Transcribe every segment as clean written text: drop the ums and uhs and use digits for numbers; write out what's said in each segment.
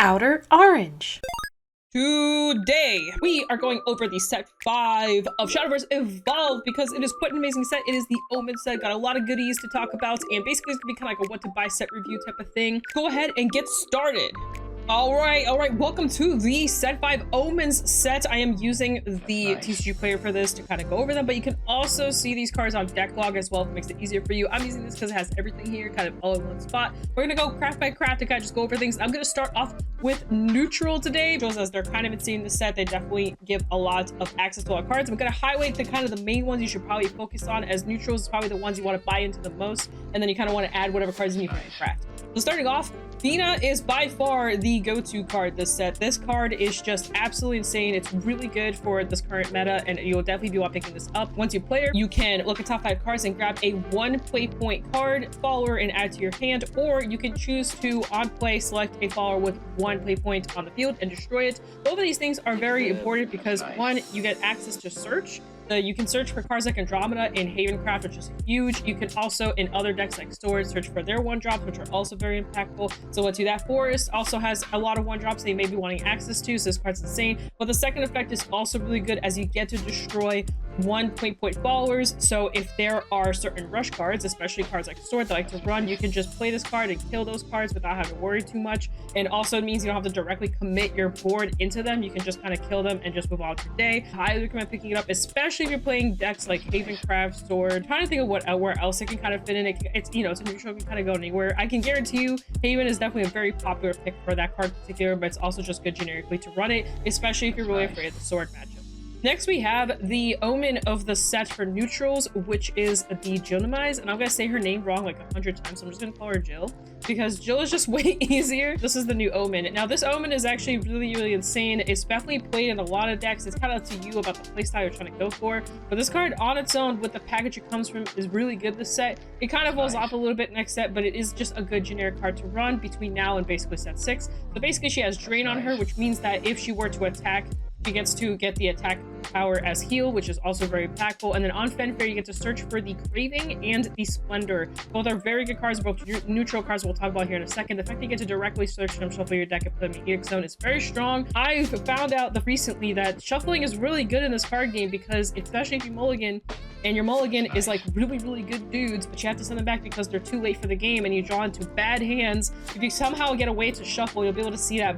Outer Orange. Today, we are going over the set 5 of Shadowverse Evolve because it is quite an amazing set. It is the Omen set, got a lot of goodies to talk about, and basically it's gonna be kind of like a what to buy set review type of thing. Go ahead and get started. All right, welcome to the set 5 Omens set. I am using the TCG player for this to kind of go over them, but you can also see these cards on deck log as well if it makes it easier for you. I'm using this because it has everything here kind of all in one spot. We're gonna go craft by craft to kind of just go over things. I'm gonna start off with neutral today, just as they're kind of insane in the set. They definitely give a lot of access to a lot of cards. I'm gonna highlight the kind of the main ones you should probably focus on, as neutrals is probably the ones you want to buy into the most, and then you kind of want to add whatever cards you need for the craft. So starting off, Fina is by far the go-to card this set. This card is just absolutely insane. It's really good for this current meta, and you'll definitely be picking this up. Once you play her, you can look at top 5 cards and grab a 1 play point card follower and add to your hand, or you can choose to on play select a follower with 1 play point on the field and destroy it. Both of these things are very important because one, you get access to search. You can search for cards like Andromeda in Havencraft, which is huge. You can also, in other decks like Sword, search for their 1-drops, which are also very impactful. So let's do that. Forest also has a lot of 1-drops that you may be wanting access to, so this card's insane. But the second effect is also really good, as you get to destroy 1 point followers. So if there are certain rush cards, especially cards like Sword that like to run, you can just play this card and kill those cards without having to worry too much. And also it means you don't have to directly commit your board into them. You can just kind of kill them and just move on with your day. Highly recommend picking it up, especially if you're playing decks like Havencraft, Sword. I'm trying to think of where else it can kind of fit in. It's, you know, it's a neutral, it can kind of go anywhere. I can guarantee you Haven is definitely a very popular pick for that card in particular, but it's also just good generically to run it, especially if you're really afraid of the Sword matchup. Next, we have the Omen of the set for neutrals, which is the Jill-Nemise, and I'm gonna say her name wrong like 100 times, so I'm just gonna call her Jill because Jill is just way easier. This is the new Omen. Now, this Omen is actually really insane. It's definitely played in a lot of decks. It's kind of up to you about the playstyle you're trying to go for, but this card on its own with the package it comes from is really good this set. It kind of rolls off a little bit next set, but it is just a good generic card to run between now and basically set 6. So basically she has Drain on her, which means that if she were to attack, she gets to get the attack power as heal, which is also very impactful. And then on Fenfair, you get to search for the Craving and the Splendor. Both are very good cards, both neutral cards we'll talk about here in a second. The fact that you get to directly search them, shuffle your deck, and put them in EX zone is very strong. I found out recently that shuffling is really good in this card game because, especially if you mulligan, and your mulligan is like really good dudes, but you have to send them back because they're too late for the game and you draw into bad hands. If you somehow get a way to shuffle, you'll be able to see those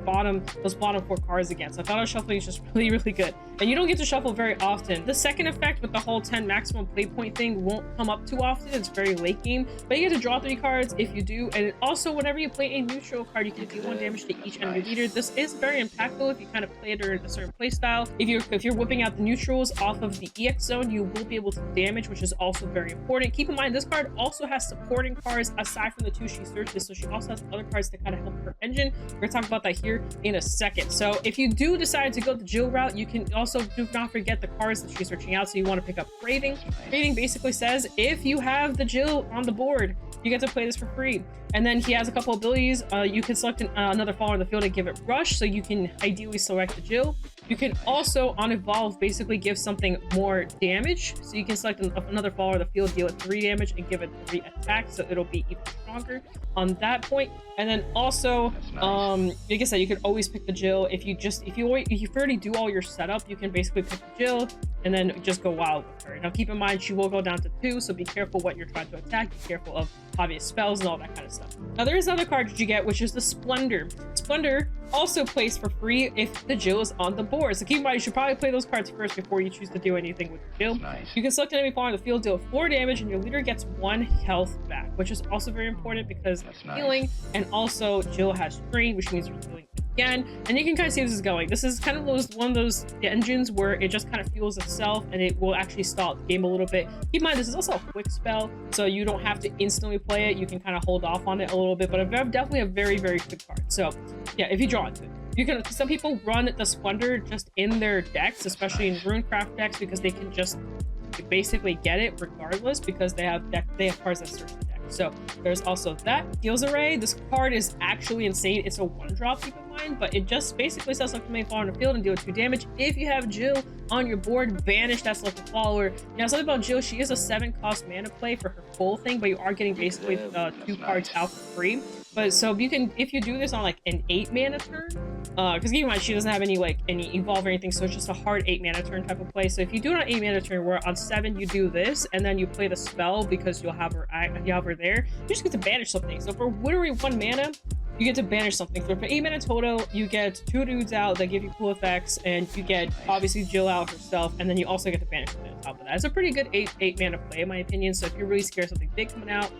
bottom 4 cards again. So I thought shuffling is just really good. And you don't get to shuffle very often. The second effect with the whole 10 maximum play point thing won't come up too often. It's very late game, but you get to draw 3 cards if you do. And also, whenever you play a neutral card, you can do 1 damage to each enemy leader. This is very impactful if you kind of play it in a certain play style. If you're whipping out the neutrals off of the EX zone, you will be able to damage, which is also very important. Keep in mind, this card also has supporting cards aside from the 2 she searches, so she also has other cards to kind of help her engine. We're gonna talk about that here in a second. So if you do decide to go the Jill route, you can also do not forget the cards that she's searching out. So you want to pick up Craving. Craving basically says if you have the Jill on the board, you get to play this for free. And then he has a couple abilities. You can select another follower in the field and give it Rush, so you can ideally select the Jill. You can also, on Evolve, basically give something more damage. So you can select another follower in the field, deal it 3 damage, and give it 3 attack, so it'll be even stronger on that point. And then also, like I said, you can always pick the Jill. If you already do all your setup, you can basically pick the Jill and then just go wild with her. Now keep in mind, she will go down to 2, so be careful what you're trying to attack. Be careful of obvious spells and all that kind of stuff. Now there is another card that you get, which is the Splendor. Splendor also plays for free if the Jill is on the board. So keep in mind, you should probably play those cards first before you choose to do anything with the Jill. You can select an enemy follower in the field, deal 4 damage, and your leader gets 1 health back, which is also very important because it's healing. And also Jill has Drain, which means you're healing again. And you can kind of see where this is going. This is kind of one of those engines where it just kind of fuels itself and it will actually stall the game a little bit. Keep in mind, this is also a quick spell, so you don't have to instantly play it. You can kind of hold off on it a little bit, but definitely a very quick card. So yeah, if you draw into it. You can, some people run the Splendor just in their decks, especially in Runecraft decks, because they can just basically get it regardless because they have cards that search the deck. So there's also that. Deals Array, this card is actually insane. It's a 1-drop, keep in mind, but it just basically says something may fall on the field and deal 2 damage. If you have Jill on your board, banish that selected follower. Now, something about Jill, she is a 7-cost mana play for her full thing, but you are getting basically 2 cards out for free. But so if you do this on like an 8 mana turn, because keep in mind she doesn't have any evolve or anything, so it's just a hard 8 mana turn type of play. So if you do it on 8 mana turn, where on 7 you do this and then you play the spell because you'll have her there, you just get to banish something. So for literally 1 mana, you get to banish something. For 8 mana total, you get 2 dudes out that give you cool effects, and you get obviously Jill out herself, and then you also get to banish something on top of that. It's a pretty good 8 mana play in my opinion. So if you're really scared of something big coming out,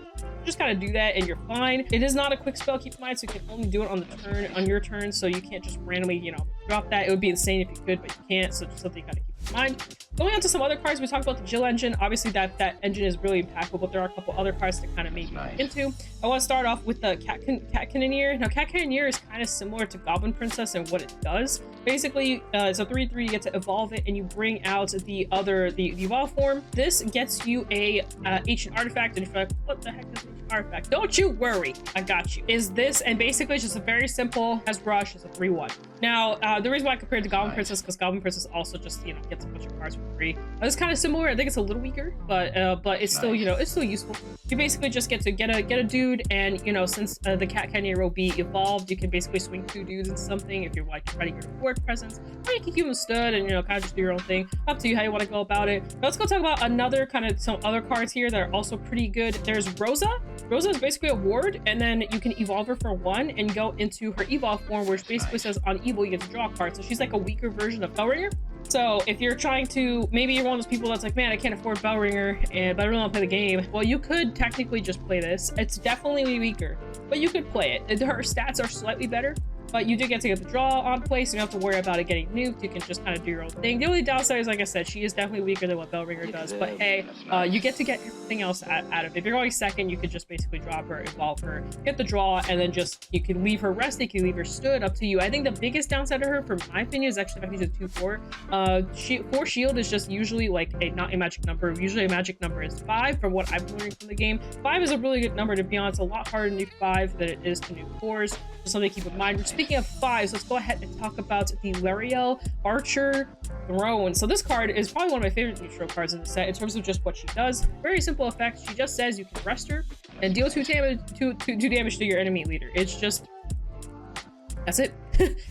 just kind of do that and you're fine. It is not a quick spell, keep in mind, so you can only do it on your turn, so you can't just randomly, you know, drop that. It would be insane if you could, but you can't, so just something you gotta keep in mind. Going on to some other cards, we talked about the Jill engine. Obviously that engine is really impactful, but there are a couple other cards to kind of maybe look into. I want to start off with the Cat Cannoneer. Now Cat Cannoneer is kind of similar to Goblin Princess and what it does. Basically, it's a 3/3, you get to evolve it and you bring out the evolve form. This gets you a ancient artifact, and if you're like, what the heck is an ancient artifact? Don't you worry, I got you. Is this, and basically it's just a very simple, has rush, it's a 3/1. Now, the reason why I compared to Goblin Princess, because Goblin Princess also just, you know, gets a bunch of cards for free. It's kind of similar. I think it's a little weaker, but it's still, you know, it's still useful. You basically just get to get a dude, and you know, since the Cat Cannoneer will be evolved, you can basically swing 2 dudes into something if you're like trying to get a board presence, or you can keep them stood and, you know, kind of just do your own thing. Up to you how you want to go about it. But let's go talk about some other cards here that are also pretty good. There's Rosa. Rosa is basically a ward, and then you can evolve her for 1 and go into her evolve form, which basically says on evil you get to draw a card. So she's like a weaker version of Bellringer. So if you're trying to, maybe you're one of those people that's like, man, I can't afford Bellringer, but I really want to play the game. Well, you could technically just play this. It's definitely weaker, but you could play it. Her stats are slightly better, but you do get to get the draw on play, so you don't have to worry about it getting nuked. You can just kind of do your own thing. The only downside is, like I said, she is definitely weaker than what Bellringer does, but hey, you get to get everything else out of it. If you're going second, you could just basically drop her, evolve her, get the draw, and then just, you can leave her rested, you can leave her stood, up to you. I think the biggest downside to her, from my opinion, is actually the fact she's a 2/4. 4 shield is just usually like not a magic number. Usually a magic number is 5, from what I'm learning from the game. 5 is a really good number, to be honest. A lot harder to nuke 5 than it is to nuke 4s. Just something to keep in mind. Speaking of 5s, let's go ahead and talk about the Lariel Archer Throne. So this card is probably one of my favorite neutral cards in the set in terms of just what she does. Very simple effect. She just says you can rest her and deal 2 damage to your enemy leader. It's just, that's it.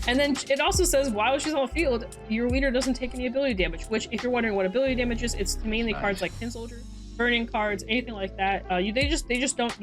And then it also says while she's on the field, your leader doesn't take any ability damage, which, if you're wondering what ability damage is, it's mainly cards like Tin Soldier, burning cards, anything like that. They just don't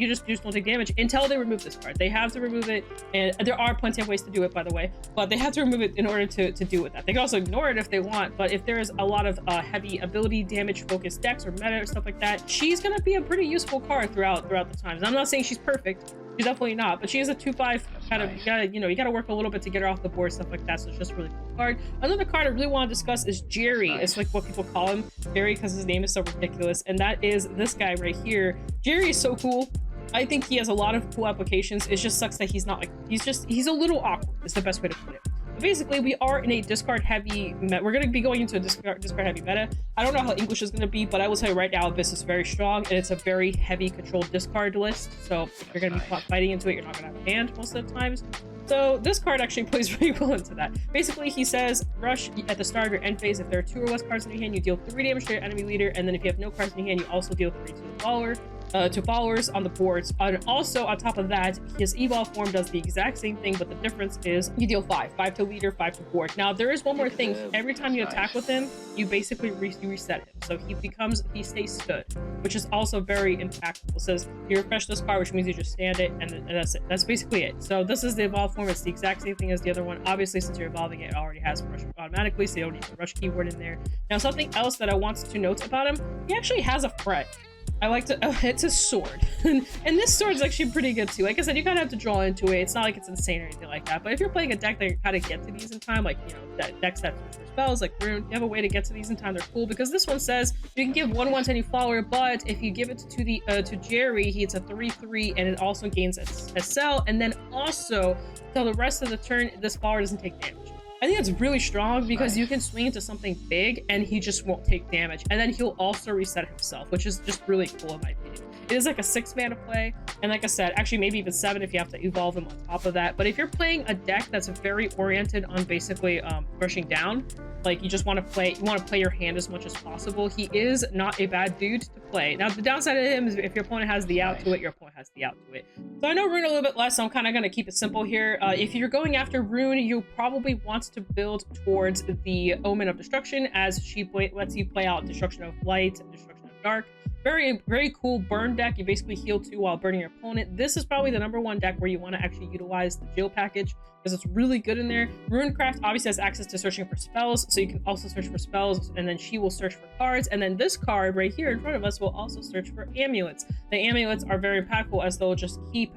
take damage until they remove this card. They have to remove it, and there are plenty of ways to do it, by the way, but they have to remove it in order to do with that. They can also ignore it if they want, but if there's a lot of heavy ability damage focused decks or meta or stuff like that, she's gonna be a pretty useful card throughout the times. I'm not saying she's perfect. She's definitely not, but she is a 2/5 kind of, you gotta work a little bit to get her off the board, stuff like that. So it's just a really cool card. Another card I really want to discuss is Jerry. It's like what people call him, Jerry, because his name is so ridiculous, and that is this guy right here. Jerry is so cool. I think he has a lot of cool applications. It just sucks that he's not like, he's a little awkward, is the best way to put it. But basically, we are in a discard heavy meta. We're going to be going into a discard heavy meta. I don't know how English is going to be, but I will tell you right now, this is very strong, and it's a very heavy controlled discard list. So if you're going to be fighting into it, you're not going to have a hand most of the times. So this card actually plays really well into that. Basically, he says, rush at the start of your end phase. If there are 2 or less cards in your hand, you deal 3 damage to your enemy leader, and then if you have no cards in your hand, you also deal 3 to the follower. To followers on the boards. And also on top of that, his evolve form does the exact same thing, but the difference is you deal 5 to leader, 5 to board. Now there is one more thing. Every time you attack with him, you basically reset him, so he stays stood, which is also very impactful. It says you refresh this card, which means you just stand it, and that's it. That's basically it. So this is the evolve form. It's the exact same thing as the other one. Obviously, since you're evolving it, already has rush automatically, so you don't need the rush keyword in there. Now something else that I want to note about him, he actually has a threat. I like to, it's a sword. And this sword is actually pretty good too. Like I said, you kind of have to draw into it. It's not like it's insane or anything like that. But if you're playing a deck that kind of get to these in time, like, you know, decks that spells like Rune, you have a way to get to these in time. They're cool because this one says you can give 1/1 to any follower, but if you give it to Jerry, it's a 3/3, and it also gains a cell, and then also till the rest of the turn, this follower doesn't take damage. I think that's really strong because you can swing into something big and he just won't take damage, and then he'll also reset himself, which is just really cool in my opinion. It is like a 6 mana play, and like I said, actually maybe even 7 if you have to evolve him on top of that. But if you're playing a deck that's very oriented on basically rushing down, like you just want to play your hand as much as possible. He is not a bad dude to play. Now the downside of him is if your opponent has the out to it, your opponent has the out to it. So I know Rune a little bit less, so I'm kind of going to keep it simple here. If you're going after Rune, you probably want to build towards the Omen of Destruction, as she lets you play out Destruction of Light and Destruction of Dark. Very, very cool burn deck. You basically heal 2 while burning your opponent. This is probably the #1 deck where you want to actually utilize the Jill package, because it's really good in there. Runecraft obviously has access to searching for spells, so you can also search for spells, and then she will search for cards. And then this card right here in front of us will also search for amulets. The amulets are very impactful, as they'll just keep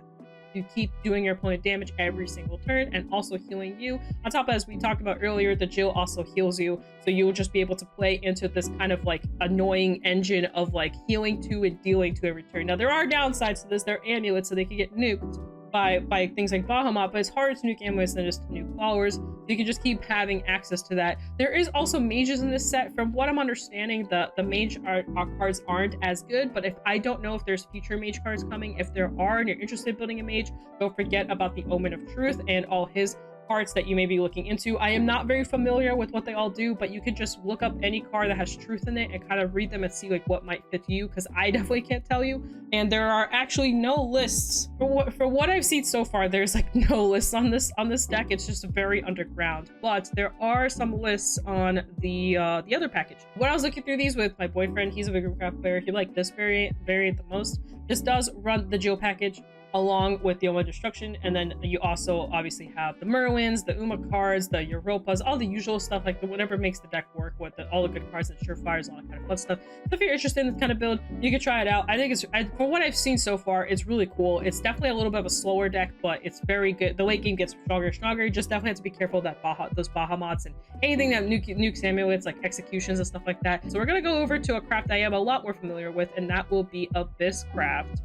doing your opponent damage every single turn and also healing you. On top of, as we talked about earlier, the Jill also heals you, so you'll just be able to play into this kind of like annoying engine of like healing 2 and dealing 2 every turn. Now there are downsides to this. They're amulets, so they can get nuked by things like Bahamut, but it's harder to nuke amulets than just to nuke followers. So you can just keep having access to that. There is also mages in this set. From what I'm understanding, the mage cards aren't as good, but if I don't know if there's future mage cards coming. If there are and you're interested in building a mage, don't forget about the Omen of Truth and all his cards that you may be looking into. I am not very familiar with what they all do, but you could just look up any card that has truth in it and kind of read them and see like what might fit you, because I definitely can't tell you. And there are actually no lists for what I've seen so far. There's like no lists on this deck. It's just very underground, but there are some lists on the other package. When I was looking through these with my boyfriend, he's a big craft player, he liked this variant the most. This does run the Jill package along with the Omen of Destruction, and then you also obviously have the Merwins, the Uma cards, the Europas, all the usual stuff, like whatever makes the deck work with all the good cards and surefires, all that kind of fun stuff. So if you're interested in this kind of build, you can try it out. I think from what I've seen so far, it's really cool. It's definitely a little bit of a slower deck, but it's very good. The late game gets stronger and stronger. You just definitely have to be careful that those Bahamuts and anything that nukes amulets, like executions and stuff like that. So we're gonna go over to a craft I am a lot more familiar with, and that will be Abyss Craft.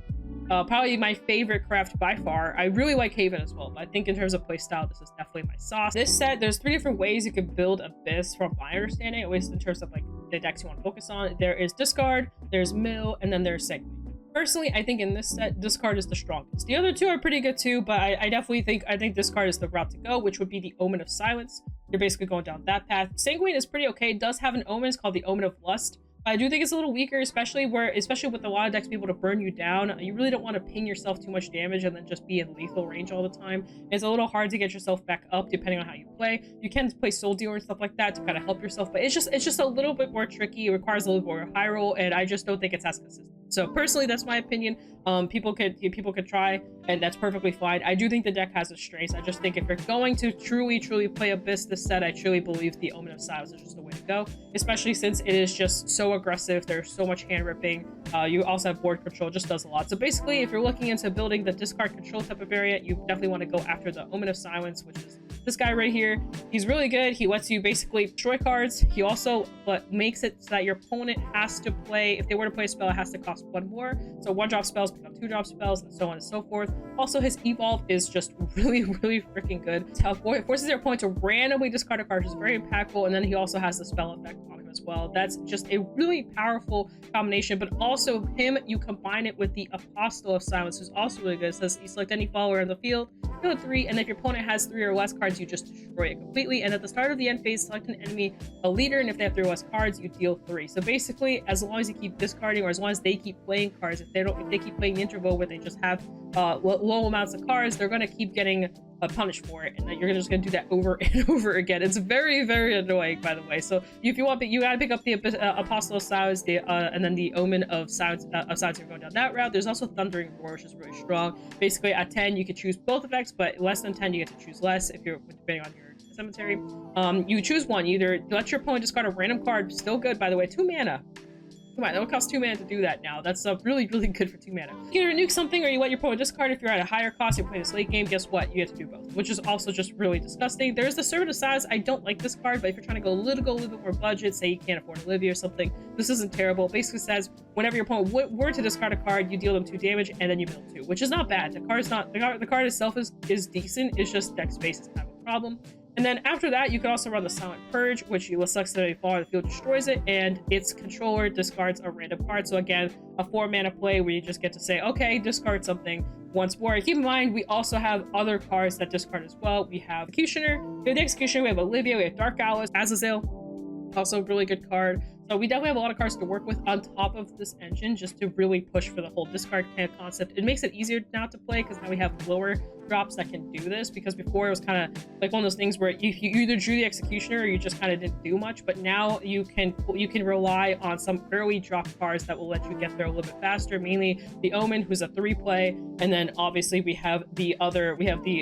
Probably my favorite craft by far. I really like Haven as well, but I think in terms of playstyle, this is definitely my sauce. This set, there's 3 different ways you could build Abyss from my understanding, at least in terms of like the decks you want to focus on. There is Discard, there's Mill, and then there's Segue. Personally, I think in this set, Discard is the strongest. The other 2 are pretty good too, but I definitely think Discard is the route to go, which would be the Omen of Silence. You're basically going down that path. Sanguine is pretty okay. It does have an Omen. It's called the Omen of Lust. I do think it's a little weaker, especially with a lot of decks being able to burn you down. You really don't want to ping yourself too much damage and then just be in lethal range all the time. It's a little hard to get yourself back up depending on how you play. You can play Soul Dealer and stuff like that to kind of help yourself, but it's just a little bit more tricky. It requires a little more high roll, and I just don't think it's as consistent. So personally, that's my opinion. People could try, and that's perfectly fine. I do think the deck has its strengths. I just think if you're going to truly play Abyss this set, I truly believe the Omen of Silence is just the way to go, especially since it is just so aggressive. There's so much hand ripping. You also have board control, just does a lot. So basically, if you're looking into building the discard control type of variant, you definitely want to go after the Omen of Silence, which is this guy right here. He's really good. He lets you basically destroy cards. He also makes it so that your opponent has to play, if they were to play a spell, it has to cost 1 more. So 1-drop spells become 2-drop spells, and so on and so forth. Also, his evolve is just really freaking good. It forces your opponent to randomly discard a card, which is very impactful. And then he also has the spell effect on him as well. That's just a really powerful combination. But also him, you combine it with the Apostle of Silence, who's also really good. It says you select any follower in the field, deal 3, and if your opponent has 3 or less cards, you just destroy it completely. And at the start of the end phase, select an enemy a leader, and if they have 3 or less cards, you deal 3. So basically, as long as you keep discarding, or as long as they keep playing cards, if they keep playing the interval where they just have low amounts of cards, they're going to keep getting punished for it, and then you're just going to do that over and over again. It's very annoying, by the way. So if you want, you got to pick up the Apostle of Silence, and then the Omen of Silence. You're going down that route. There's also Thundering Roar, which is really strong. Basically, at 10, you could choose both effects, but less than 10, you get to choose less if you're depending on your cemetery. You choose one. Either let your opponent discard a random card. Still good, by the way. 2 mana. Come on, that would cost 2 mana to do that now. That's really good for 2 mana. You either nuke something or you let your opponent discard. If you're at a higher cost, you play this late game, guess what? You get to do both, which is also just really disgusting. There's the Servant of Silence. I don't like this card, but if you're trying to go a little bit more budget, say you can't afford Olivia or something, this isn't terrible. It basically says whenever your opponent were to discard a card, you deal them 2 damage and then you build 2, which is not bad. The card itself is decent. It's just deck space is kind of a problem. And then after that, you can also run the Silent Purge, which you selects the fall on the field, destroys it, and its controller discards a random card. So again, a 4 mana play where you just get to say, okay, discard something once more. Keep in mind, we also have other cards that discard as well. We have Executioner, we have the Executioner, we have Olivia, we have Dark Owls, Azazel. Also a really good card. So we definitely have a lot of cards to work with on top of this engine just to really push for the whole discard kind of concept. It makes it easier now to play because now we have lower drops that can do this, because before it was kind of like one of those things where you either drew the Executioner or you just kind of didn't do much. But now you can rely on some early drop cards that will let you get there a little bit faster, mainly the Omen, who's a 3-play, and then obviously we have the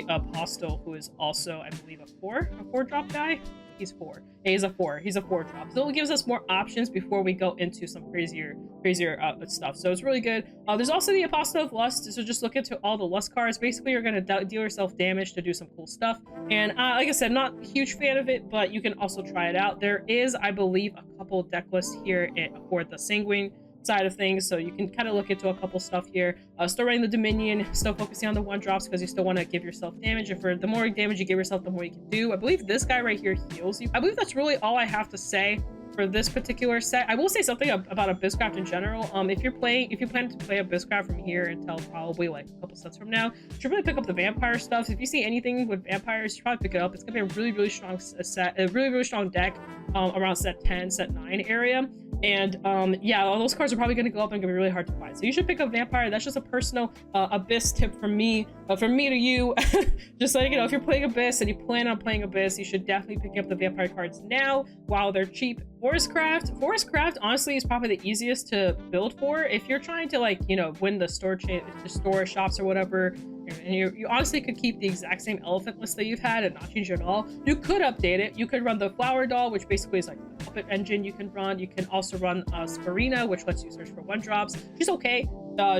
Apostle, who is also, I believe, a 4 drop guy. He's 4. He's a 4 drop. So it gives us more options before we go into some crazier stuff. So it's really good. There's also the Apostle of Lust. So just look into all the Lust cards. Basically, you're going to deal yourself damage to do some cool stuff. And like I said, not a huge fan of it, but you can also try it out. There is, I believe, a couple deck lists here for the Sanguine side of things, so you can kind of look into a couple stuff here. Still running the Dominion, still focusing on the 1-drops because you still want to give yourself damage, and for the more damage you give yourself, the more you can do. I believe this guy right here heals you. I believe that's really all I have to say for this particular set. I will say something about Abysscraft in general. If you plan to play Abysscraft from here until probably like a couple sets from now, you should really pick up the vampire stuff. If you see anything with vampires, you should probably pick it up. It's gonna be a really strong set, a really strong deck around set 10, set 9 area. And yeah, all those cards are probably going to go up and gonna be really hard to find. So you should pick up Vampire. That's just a personal Abyss tip from me to you. Just like, you know, if you're playing Abyss and you plan on playing Abyss, you should definitely pick up the Vampire cards now while they're cheap. Forestcraft honestly is probably the easiest to build for if you're trying to, like, you know, win the store shops or whatever. And you honestly could keep the exact same elephant list that you've had and not change it at all. You could update it. You could run the Flower Doll, which basically is like the puppet engine you can run. You can also run Sparina, which lets you search for 1-drops. She's okay.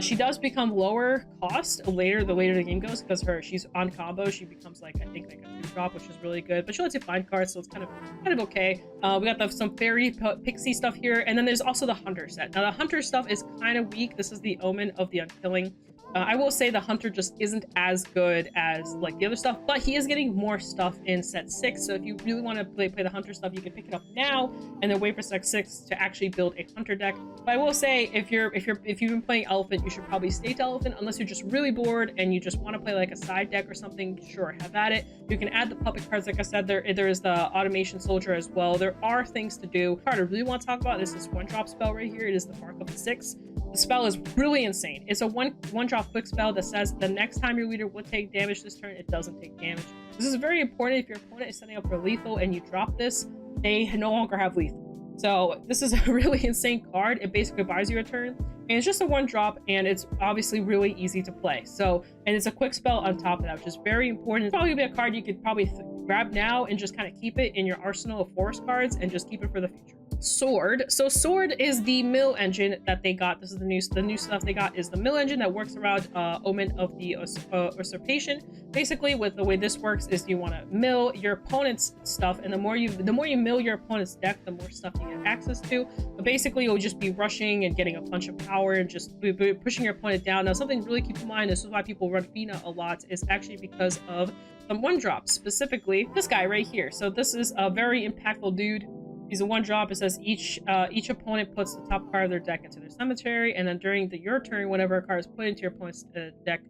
She does become lower cost the later the game goes, because she's on combo. She becomes like, I think, like a 2-drop, which is really good. But she lets you find cards, so it's kind of okay. We got some fairy pixie stuff here, and then there's also the Hunter set. Now the Hunter stuff is kind of weak. This is the Omen of the Unkilling. I will say the Hunter just isn't as good as like the other stuff, but he is getting more stuff in set 6. So if you really want to play the Hunter stuff, you can pick it up now and then wait for set 6 to actually build a Hunter deck. But I will say, if you've been playing Elephant, you should probably stay to Elephant unless you're just really bored and you just want to play like a side deck or something. Sure, have at it. You can add the puppet cards, like I said. There is the Automation Soldier as well. There are things to do. Card I really want to talk about is this 1-drop spell right here. It is the Mark of the 6. The spell is really insane. It's a one-drop quick spell that says the next time your leader would take damage this turn, it doesn't take damage. This is very important if your opponent is setting up for lethal and you drop this, they no longer have lethal. So this is a really insane card. It basically buys you a turn, and it's just a 1-drop, and it's obviously really easy to play. So, and it's a quick spell on top of that, which is very important. It's probably be a card you could probably grab now and just kind of keep it in your arsenal of forest cards and just keep it for the future. Sword. So Sword is the mill engine that they got. This is the new stuff they got, is the mill engine that works around Omen of the Usurpation. Basically, with the way this works is you want to mill your opponent's stuff, and the more you mill your opponent's deck, the more stuff you get access to. But basically, you'll just be rushing and getting a bunch of power and just pushing your opponent down. Now, something to really keep in mind, this is why people run Fina a lot, is actually because of some 1-drops, specifically this guy right here. So this is a very impactful dude. He's a 1-drop. It says each opponent puts the top card of their deck into their cemetery, and then during your turn, whenever a card is put into your opponent's deck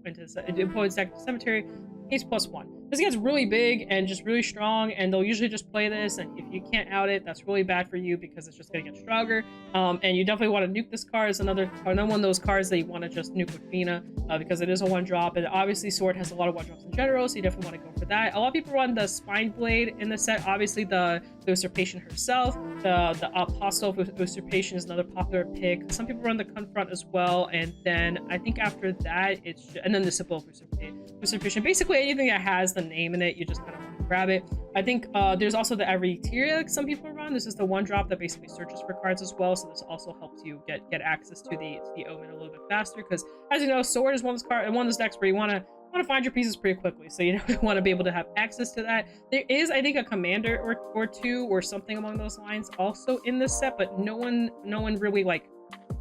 cemetery, he's +1. This gets really big and just really strong, and they'll usually just play this, and if you can't out it, that's really bad for you because it's just going to get stronger. And you definitely want to nuke this card. It's another one of those cards that you want to just nuke with Fina because it is a 1-drop, and obviously Sword has a lot of 1-drops in general, so you definitely want to go for that. A lot of people run the Spine Blade in the set. Obviously the Usurpation herself, the Apostle of Usurpation is another popular pick. Some people run the Confront as well, and then I think after that and then the Symbol of Usurpation. Basically anything that has the name in it, you just kind of want to grab it. I think there's also the Everyteria some people run. This is the 1-drop that basically searches for cards as well, so this also helps you get access to the Omen a little bit faster, because as you know, Sword is one of those decks where you want to find your pieces pretty quickly, so you want to be able to have access to that. There is, I think, a commander or two or something along those lines also in this set, but no one really, like,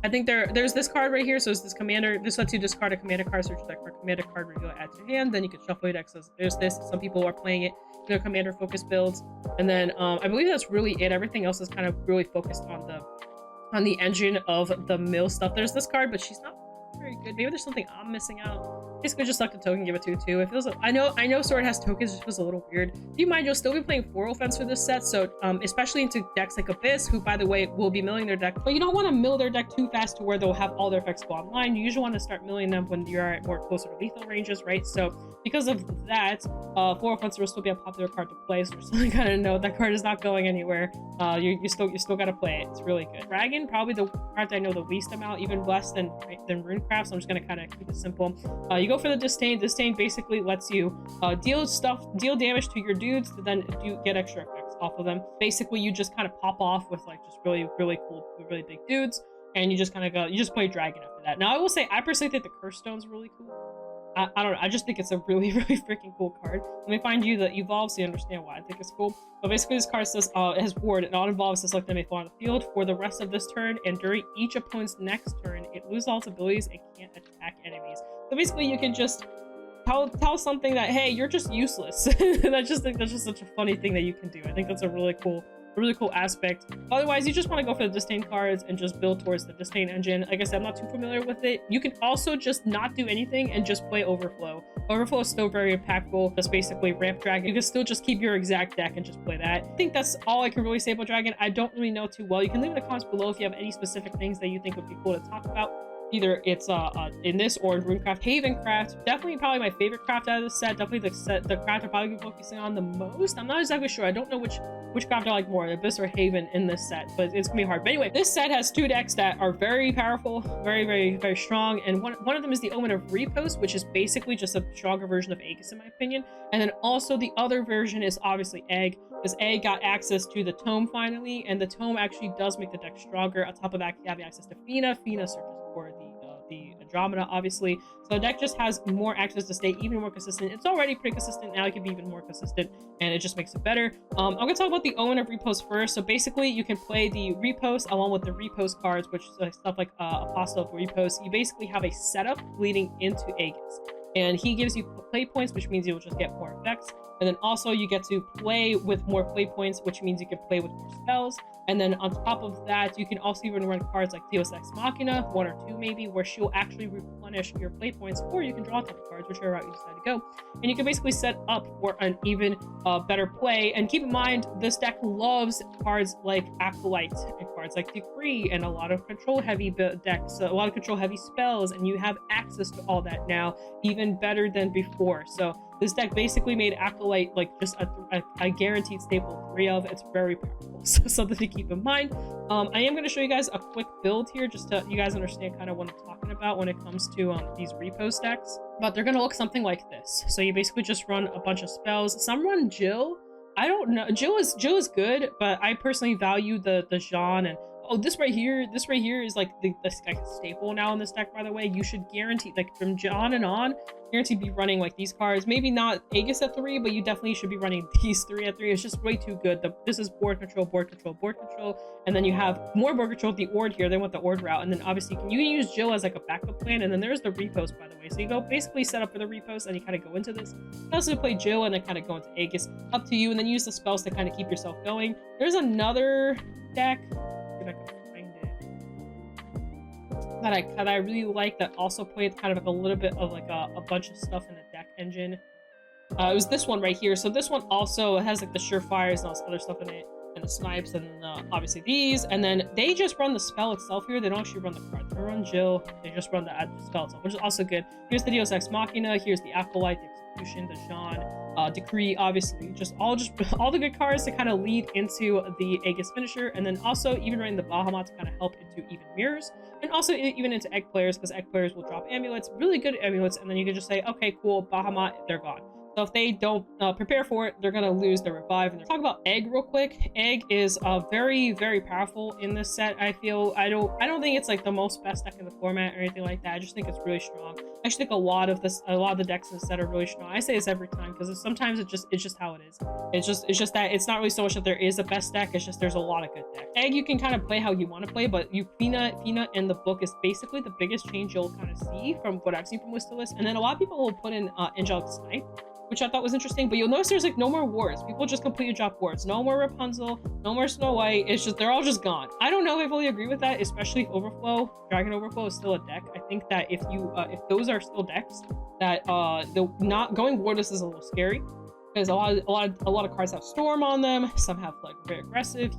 I think there's this card right here. So it's this commander. This lets you discard a commander card, search deck for a commander card, reveal it, add to your hand. Then you can shuffle your deck. So there's this. Some people are playing it in their commander focus builds, and then I believe that's really it. Everything else is kind of really focused on the engine of the mill stuff. There's this card, but she's not very good. Maybe there's something I'm missing out. Basically just select a token, give it to 2. It feels like, I know Sword has tokens, it just feels a little weird. Keep in mind, you'll still be playing 4 offense for this set, so especially into decks like Abyss, who by the way will be milling their deck, but you don't want to mill their deck too fast to where they'll have all their effects go online. You usually want to start milling them when you're at more closer to lethal ranges, right? So because of that, 4 offense will still be a popular card to play, so just kind of know that card is not going anywhere. You still gotta play it. It's really good. Dragon, probably the card that I know the least amount, even less than Runecraft, so I'm just gonna kind of keep it simple. You go for the Disdain. Disdain basically lets you deal damage to your dudes to then get extra effects off of them. Basically, you just kind of pop off with like just really cool, really big dudes, and you just kind of go, you just play Dragon after that. Now, I will say, I personally think the Curse Stone's really cool. I don't know, I just think it's a really freaking cool card. Let me find you the evolve so you understand why I think it's cool. But basically this card says it has ward, it non-evolves to select them may fall on the field for the rest of this turn, and during each opponent's next turn it loses all its abilities and can't attack enemies. So basically you can just tell something that, hey, you're just useless. And I just think that's just such a funny thing that you can do. I think that's a really cool aspect. Otherwise, you just want to go for the Disdain cards and just build towards the Disdain engine. Like I said, I'm not too familiar with it. You can also just not do anything and just play Overflow. Overflow is still very impactful. That's basically Ramp Dragon. You can still just keep your exact deck and just play that. I think that's all I can really say about Dragon. I don't really know too well. You can leave in the comments below if you have any specific things that you think would be cool to talk about. Either it's in this or in Runecraft. Havencraft, definitely probably my favorite craft out of the set. Definitely the craft I'm probably focusing on the most. I'm not exactly sure. I don't know which craft I like more, Abyss or Haven in this set, but it's gonna be hard. But anyway, this set has 2 decks that are very powerful, very strong, and one of them is the Omen of Repost, which is basically just a stronger version of Aegis in my opinion. And then also the other version is obviously Egg, because Egg got access to the Tome finally, and the Tome actually does make the deck stronger. On top of that, you have access to Fina. Fina searches for the Andromeda, obviously. So the deck just has more access to stay even more consistent. It's already pretty consistent. Now it can be even more consistent, and it just makes it better. I'm going to talk about the Omen of Repost first. So basically, you can play the Repost along with the Repost cards, which is stuff like Apostle of Repost. You basically have a setup leading into Aegis. And he gives you play points, which means you'll just get more effects. And then also you get to play with more play points, which means you can play with more spells. And then on top of that, you can also even run cards like Deus Ex Machina, 1 or 2 maybe, where she'll actually replenish your play points, or you can draw a ton of cards, whichever route you decide to go. And you can basically set up for an even better play. And keep in mind, this deck loves cards like Acolyte and cards like Decree and a lot of control-heavy decks, a lot of control-heavy spells, and you have access to all that now, even better than before. So this deck basically made Acolyte like just a guaranteed staple 3 of. It's very powerful, so something to keep in mind. I am going to show you guys a quick build here just to you guys understand kind of what I'm talking about when it comes to these Repost decks. But they're going to look something like this. So you basically just run a bunch of spells. Some run Jill. I don't know. Jill is good, but I personally value the Jean and this right here is like this like staple now in this deck, by the way. You should guarantee, like from John and on, guaranteed be running like these cards. Maybe not Aegis at 3, but you definitely should be running these 3 at 3. It's just way too good. This is board control, and then you have more board control with the Ord here. They want the Ord route, and then obviously you can use Jill as like a backup plan, and then there's the Repost, by the way. So you go basically set up for the Repost, and you kind of go into this. You can also play Jill and then kind of go into Aegis, up to you, and then use the spells to kind of keep yourself going. There's another deck, if I can find it, that I really like, that also played kind of like a little bit of like a bunch of stuff in the deck engine. It was this one right here. So this one also has like the Surefires and all this other stuff in it, and the Snipes, and obviously these. And then they just run the spell itself here. They don't actually run the card. They run Jill. They just run the spell itself, which is also good. Here's the Deus Ex Machina. Here's the Acolyte, the Execution, the Jean, Decree, obviously. Just all the good cards to kind of lead into the Aegis finisher. And then also even running the Bahamut to kind of help into even mirrors. And also even into Egg players, because Egg players will drop amulets, really good amulets, and then you can just say, okay, cool, Bahamut, they're gone. So if they don't prepare for it, they're gonna lose their revive. And talk about Egg real quick. Egg is very powerful in this set. I feel I don't think it's like the most best deck in the format or anything like that. I just think it's really strong. I actually think a lot of the decks in the set are really strong. I say this every time because sometimes it's just how it is. It's just that it's not really so much that there is a best deck. It's just there's a lot of good decks. Egg you can kind of play how you want to play, but Fina in the book is basically the biggest change you'll kind of see from what I've seen from Wistalist. And then a lot of people will put in Angelic Snipe. which I thought was interesting. But you'll notice there's like no more wards. People just completely drop wards. No more Rapunzel, no more Snow White. It's just, they're all just gone. I don't know if I fully agree with that, especially if Overflow, Dragon Overflow is still a deck. I think that if you, if those are still decks, that the not going wardless is a little scary. Because a lot of cards have Storm on them. Some have like very aggressive.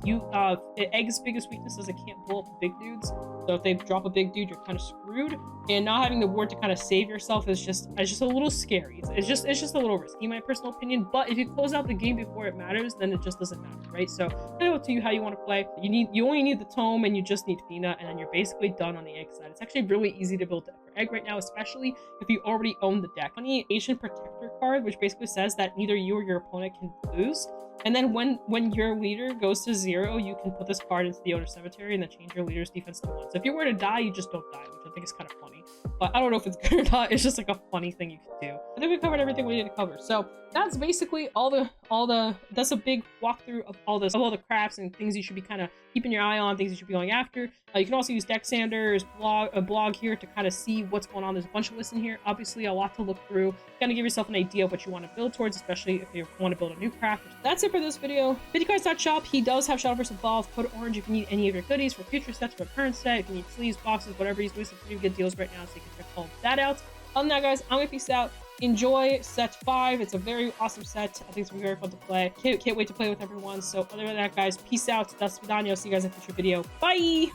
Egg's biggest weakness is it can't pull up big dudes. So if they drop a big dude, you're kind of screwed. And not having the ward to kind of save yourself is just a little scary. It's just a little risky, in my personal opinion. But if you close out the game before it matters, then it just doesn't matter, right? So kind of up to you how you want to play. You only need the tome, and you just need Fina, and then you're basically done on the egg side. It's actually really easy to build deck for egg right now, especially if you already own the deck. Funny Ancient Protector card, which basically says that neither you or your opponent can lose. And then when your leader goes to 0, you can put this card into the Outer Cemetery and then change your leader's defense to 1. So if you were to die, you just don't die, which I think is kind of funny. But I don't know if it's good or not. It's just like a funny thing you can do. I think we covered everything we need to cover. So that's basically that's a big walkthrough of all the crafts and things you should be kind of keeping your eye on, things you should be going after. You can also use Dexander's blog here to kind of see what's going on. There's a bunch of lists in here, obviously a lot to look through, kind of give yourself an idea of what you want to build towards, especially if you want to build a new craft. That's it for this video. VidCards.shop, he does have Shadowverse Evolve. Code Orange if you need any of your goodies for future sets, for current set, if you need sleeves, boxes, whatever. He's doing some pretty good deals right now, so you can check all of that out. Other than that, guys, I'm gonna peace out. Enjoy set 5. It's a very awesome set. I think it's gonna be very fun to play. Can't wait to play with everyone. So other than that, guys, peace out. That's Vidania. See you guys in a future video. Bye.